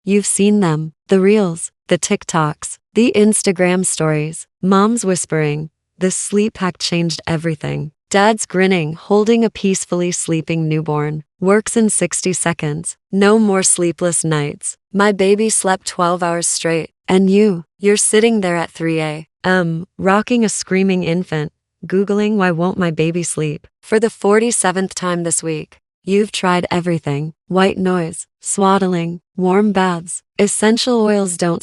You've seen them. The reels, the TikToks, the Instagram stories. Moms whispering, "This sleep hack changed everything." Dads grinning, holding a peacefully sleeping newborn. Works in 60 seconds. No more sleepless nights. My baby slept 12 hours straight. And you're sitting there at 3 a.m., rocking a screaming infant, Googling why won't my baby sleep. For the 47th time this week, you've tried everything. White noise, swaddling, warm baths, essential oils. Don't.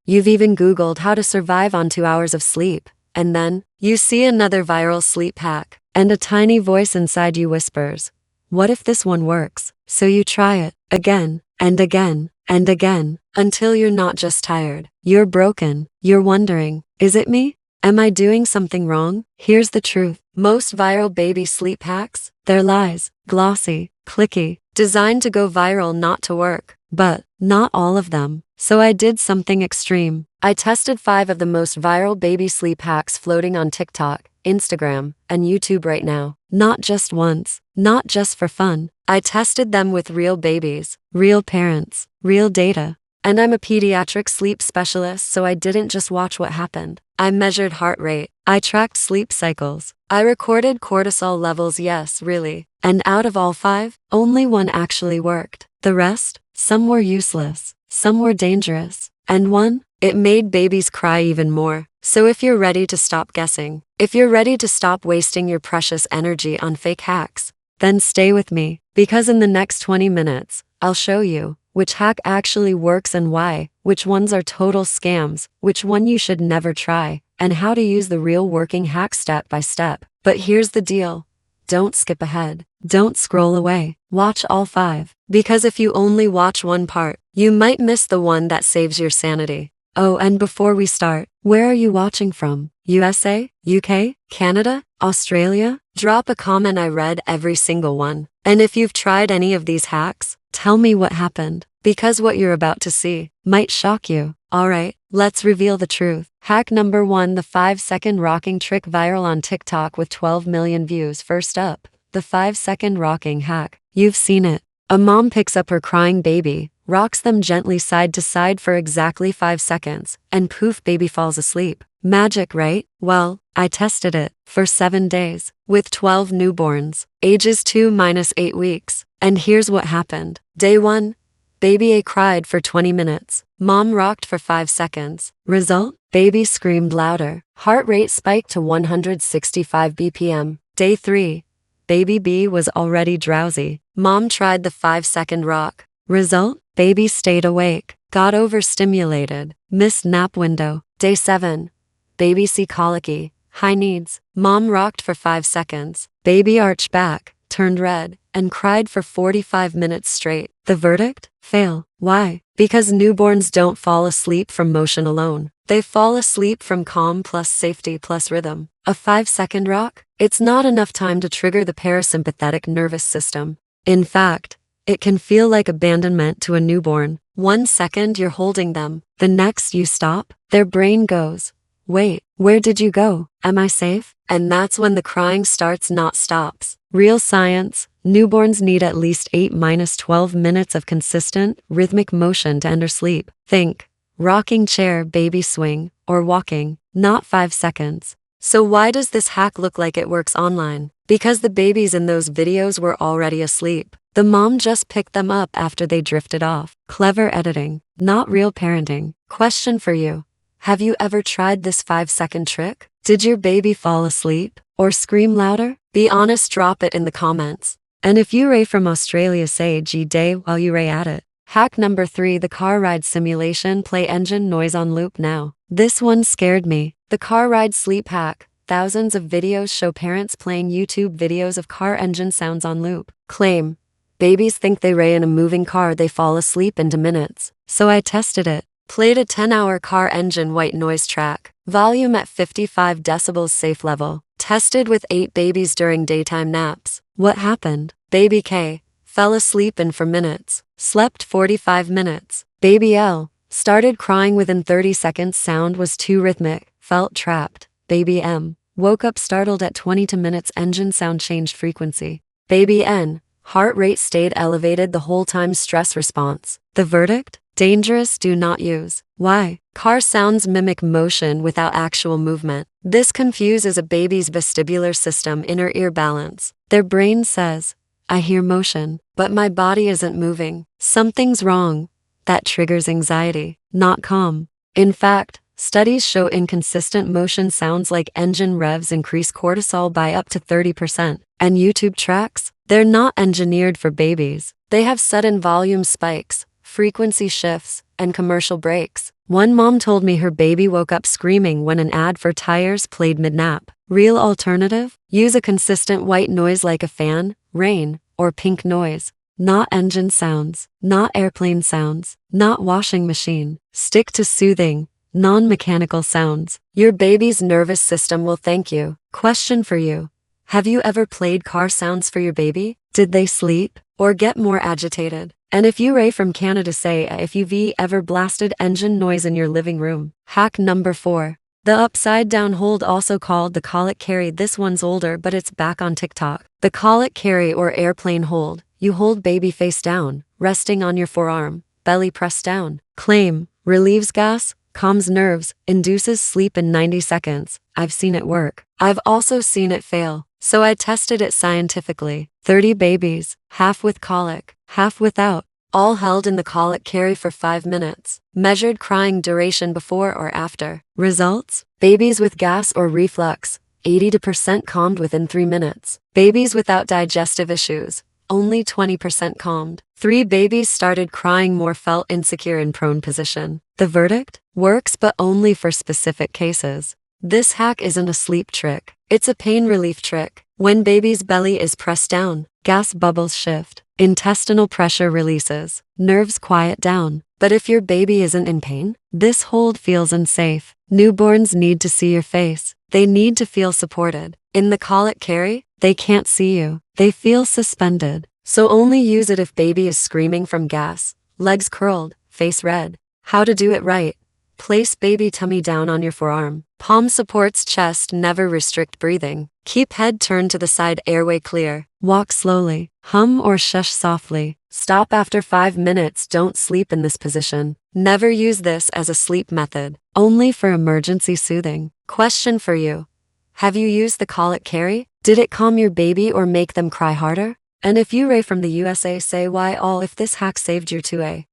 You've even Googled how to survive on 2 hours of sleep. And then, you see another viral sleep hack, and a tiny voice inside you whispers, "What if this one works?" So you try it, again, and again, and again, until you're not just tired, you're broken. You're wondering, is it me? Am I doing something wrong? Here's the truth. Most viral baby sleep hacks, they're lies, glossy, clicky, designed to go viral, not to work. But not all of them. So I did something extreme. I tested 5 of the most viral baby sleep hacks floating on TikTok, Instagram, and YouTube right now. Not just once, not just for fun. I tested them with real babies, real parents, real data. And I'm a pediatric sleep specialist, so I didn't just watch what happened. I measured heart rate. I tracked sleep cycles. I recorded cortisol levels, yes, really. And out of all 5, only one actually worked. The rest? Some were useless, some were dangerous, and one, it made babies cry even more. So if you're ready to stop guessing, if you're ready to stop wasting your precious energy on fake hacks, then stay with me, because in the next 20 minutes, I'll show you which hack actually works and why, which ones are total scams, which one you should never try, and how to use the real working hack step by step. But here's the deal. Don't skip ahead. Don't scroll away. Watch all 5. Because if you only watch one part, you might miss the one that saves your sanity. Oh, and before we start, where are you watching from? USA? UK? Canada? Australia? Drop a comment. I read every single one. And if you've tried any of these hacks, tell me what happened. Because what you're about to see might shock you. Alright, let's reveal the truth. Hack number 1, the 5-second rocking trick viral on TikTok with 12 million views. First up, the 5-second rocking hack. You've seen it. A mom picks up her crying baby, rocks them gently side to side for exactly 5 seconds, and poof, baby falls asleep. Magic, right? Well, I tested it for 7 days with 12 newborns, ages 2-8 weeks. And here's what happened. Day 1, baby A cried for 20 minutes. Mom rocked for 5 seconds. Result? Baby screamed louder. Heart rate spiked to 165 BPM. Day 3, baby B was already drowsy. Mom tried the 5-second rock. Result? Baby stayed awake, got overstimulated, missed nap window. Day 7, baby C colicky, high needs. Mom rocked for 5 seconds. Baby arched back, turned red, and cried for 45 minutes straight. The verdict? Fail. Why? Because newborns don't fall asleep from motion alone. They fall asleep from calm plus safety plus rhythm. A 5-second rock? It's not enough time to trigger the parasympathetic nervous system. In fact, it can feel like abandonment to a newborn. 1 second you're holding them, the next you stop, their brain goes, "Wait, where did you go? Am I safe?" And that's when the crying starts, not stops. Real science, newborns need at least 8-12 minutes of consistent, rhythmic motion to enter sleep. Think, rocking chair, baby swing, or walking, not 5 seconds. So why does this hack look like it works online? Because the babies in those videos were already asleep. The mom just picked them up after they drifted off. Clever editing, not real parenting. Question for you. Have you ever tried this 5-second trick? Did your baby fall asleep? Or scream louder? Be honest, drop it in the comments. And if you ray from Australia, say G-Day while you ray at it. Hack number 3, the car ride simulation. Play engine noise on loop now. This one scared me. The car ride sleep hack. Thousands of videos show parents playing YouTube videos of car engine sounds on loop. Claim, babies think they ray in a moving car, they fall asleep into minutes. So I tested it. Played a 10-hour car engine white noise track. Volume at 55 decibels, safe level. Tested with 8 babies during daytime naps. What happened? Baby K fell asleep in 4 minutes. Slept 45 minutes. Baby L started crying within 30 seconds. Sound was too rhythmic. Felt trapped. Baby M woke up startled at 22 minutes. Engine sound changed frequency. Baby N heart rate stayed elevated the whole time. Stress response. The verdict? Dangerous, do not use. Why? Car sounds mimic motion without actual movement. This confuses a baby's vestibular system inner ear balance. Their brain says, I hear motion, but my body isn't moving. Something's wrong. That triggers anxiety, not calm. In fact, studies show inconsistent motion sounds like engine revs increase cortisol by up to 30%. And YouTube tracks? They're not engineered for babies. They have sudden volume spikes, frequency shifts, and commercial breaks. One mom told me her baby woke up screaming when an ad for tires played mid-nap. Real alternative? Use a consistent white noise like a fan, rain, or pink noise. Not engine sounds, not airplane sounds, not washing machine. Stick to soothing, non-mechanical sounds. Your baby's nervous system will thank you. Question for you. Have you ever played car sounds for your baby? Did they sleep or get more agitated? And if you Ray from Canada say if you've ever blasted engine noise in your living room. Hack number 4. The upside down hold, also called the colic carry. This one's older but it's back on TikTok. The colic carry or airplane hold. You hold baby face down, resting on your forearm, belly pressed down. Claim, relieves gas, calms nerves, induces sleep in 90 seconds. I've seen it work. I've also seen it fail. So I tested it scientifically. 30 babies, half with colic, half without, all held in the colic carry for 5 minutes. Measured crying duration before or after. Results? Babies with gas or reflux, 80% calmed within 3 minutes. Babies without digestive issues, only 20% calmed. 3 babies started crying more, felt insecure in prone position. The verdict? Works but only for specific cases. This hack isn't a sleep trick. It's a pain relief trick. When baby's belly is pressed down, gas bubbles shift, intestinal pressure releases, nerves quiet down. But if your baby isn't in pain, this hold feels unsafe. Newborns need to see your face. They need to feel supported. In the colic carry, they can't see you. They feel suspended. So only use it if baby is screaming from gas, legs curled, face red. How to do it right. Place baby tummy down on your forearm. Palm supports chest, never restrict breathing. Keep head turned to the side, airway clear. Walk slowly. Hum or shush softly. Stop after 5 minutes. Don't sleep in this position. Never use this as a sleep method. Only for emergency soothing. Question for you. Have you used the colic carry? Did it calm your baby or make them cry harder? And if you Ray from the USA say why all if this hack saved your 2A.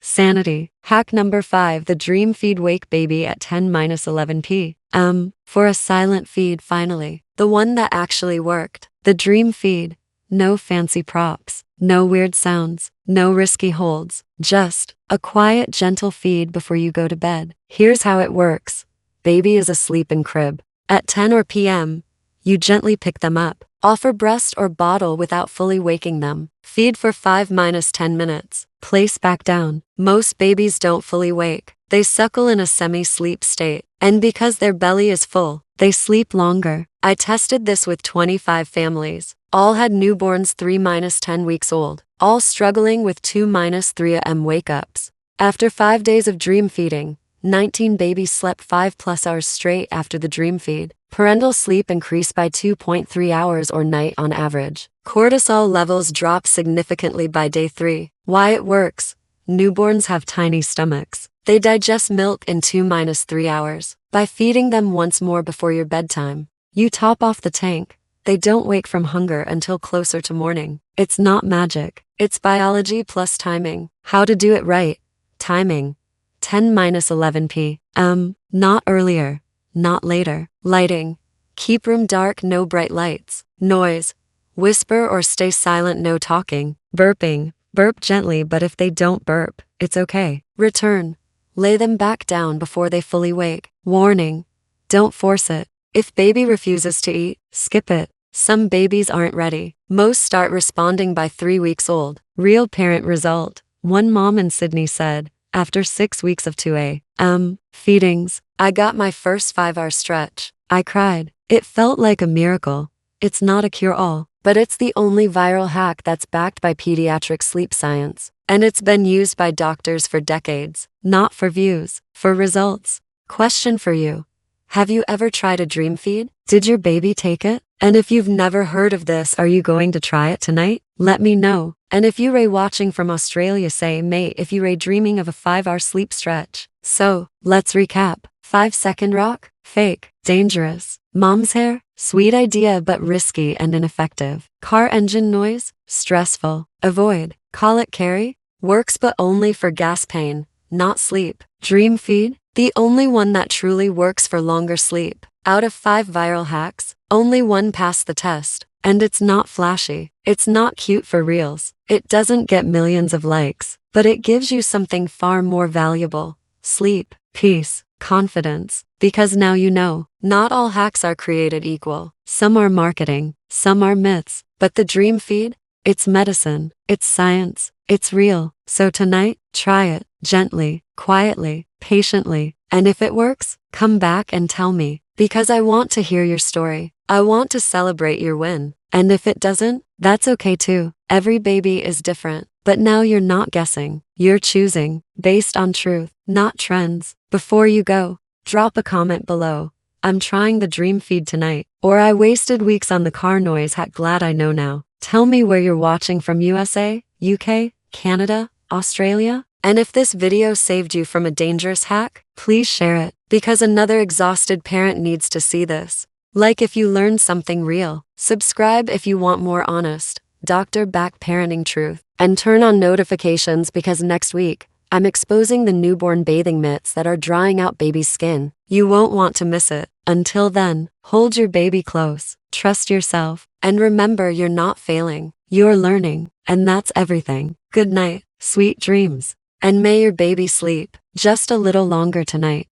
Sanity. Hack number 5. The dream feed, wake baby at 10-11 p. For a silent feed finally. The one that actually worked. The dream feed. No fancy props. No weird sounds. No risky holds. Just a quiet, gentle feed before you go to bed. Here's how it works. Baby is asleep in crib. At 10 or p.m., you gently pick them up. Offer breast or bottle without fully waking them. Feed for 5-10 minutes. Place back down. Most babies don't fully wake. They suckle in a semi-sleep state. And because their belly is full, they sleep longer. I tested this with 25 families. All had newborns 3-10 weeks old. All struggling with 2-3 am wake-ups. After 5 days of dream feeding, 19 babies slept 5+ hours straight after the dream feed. Parental sleep increased by 2.3 hours or night on average. Cortisol levels drop significantly by day 3. Why it works? Newborns have tiny stomachs. They digest milk in 2-3 hours. By feeding them once more before your bedtime, you top off the tank. They don't wake from hunger until closer to morning. It's not magic. It's biology plus timing. How to do it right. Timing. 10-11 p. Not earlier. Not later. Lighting. Keep room dark, no bright lights. Noise. Whisper or stay silent, no talking. Burping. Burp gently, but if they don't burp, it's okay. Return. Lay them back down before they fully wake. Warning. Don't force it. If baby refuses to eat, skip it. Some babies aren't ready. Most start responding by 3 weeks old. Real parent result. One mom in Sydney said, after 6 weeks of 2A, feedings, I got my first 5-hour stretch. I cried. It felt like a miracle. It's not a cure-all, but it's the only viral hack that's backed by pediatric sleep science. And it's been used by doctors for decades. Not for views, for results. Question for you. Have you ever tried a dream feed? Did your baby take it? And if you've never heard of this, are you going to try it tonight? Let me know. And if you Ray watching from Australia, say mate if you Ray dreaming of a 5-hour sleep stretch. So, let's recap. 5-second rock, fake, dangerous. Mom's hair, sweet idea but risky and ineffective. Car engine noise, stressful, avoid. Call it carry, works but only for gas pain, not sleep. Dream feed, the only one that truly works for longer sleep. Out of 5 viral hacks, only one passed the test. And it's not flashy, it's not cute for reels, it doesn't get millions of likes, but it gives you something far more valuable. Sleep, peace, confidence. Because now you know, not all hacks are created equal. Some are marketing, some are myths, but the dream feed? It's medicine, it's science, it's real. So tonight, try it, gently, quietly, patiently, and if it works, come back and tell me. Because I want to hear your story. I want to celebrate your win. And if it doesn't, that's okay too. Every baby is different. But now you're not guessing. You're choosing, based on truth, not trends. Before you go, drop a comment below. I'm trying the dream feed tonight. Or I wasted weeks on the car noise hack, glad I know now. Tell me where you're watching from: USA, UK, Canada, Australia? And if this video saved you from a dangerous hack, please share it, because another exhausted parent needs to see this. Like if you learned something real, subscribe if you want more honest, Dr. Back parenting truth, and turn on notifications because next week, I'm exposing the newborn bathing myths that are drying out baby's skin. You won't want to miss it. Until then, hold your baby close, trust yourself, and remember you're not failing, you're learning, and that's everything. Good night, sweet dreams. And may your baby sleep just a little longer tonight.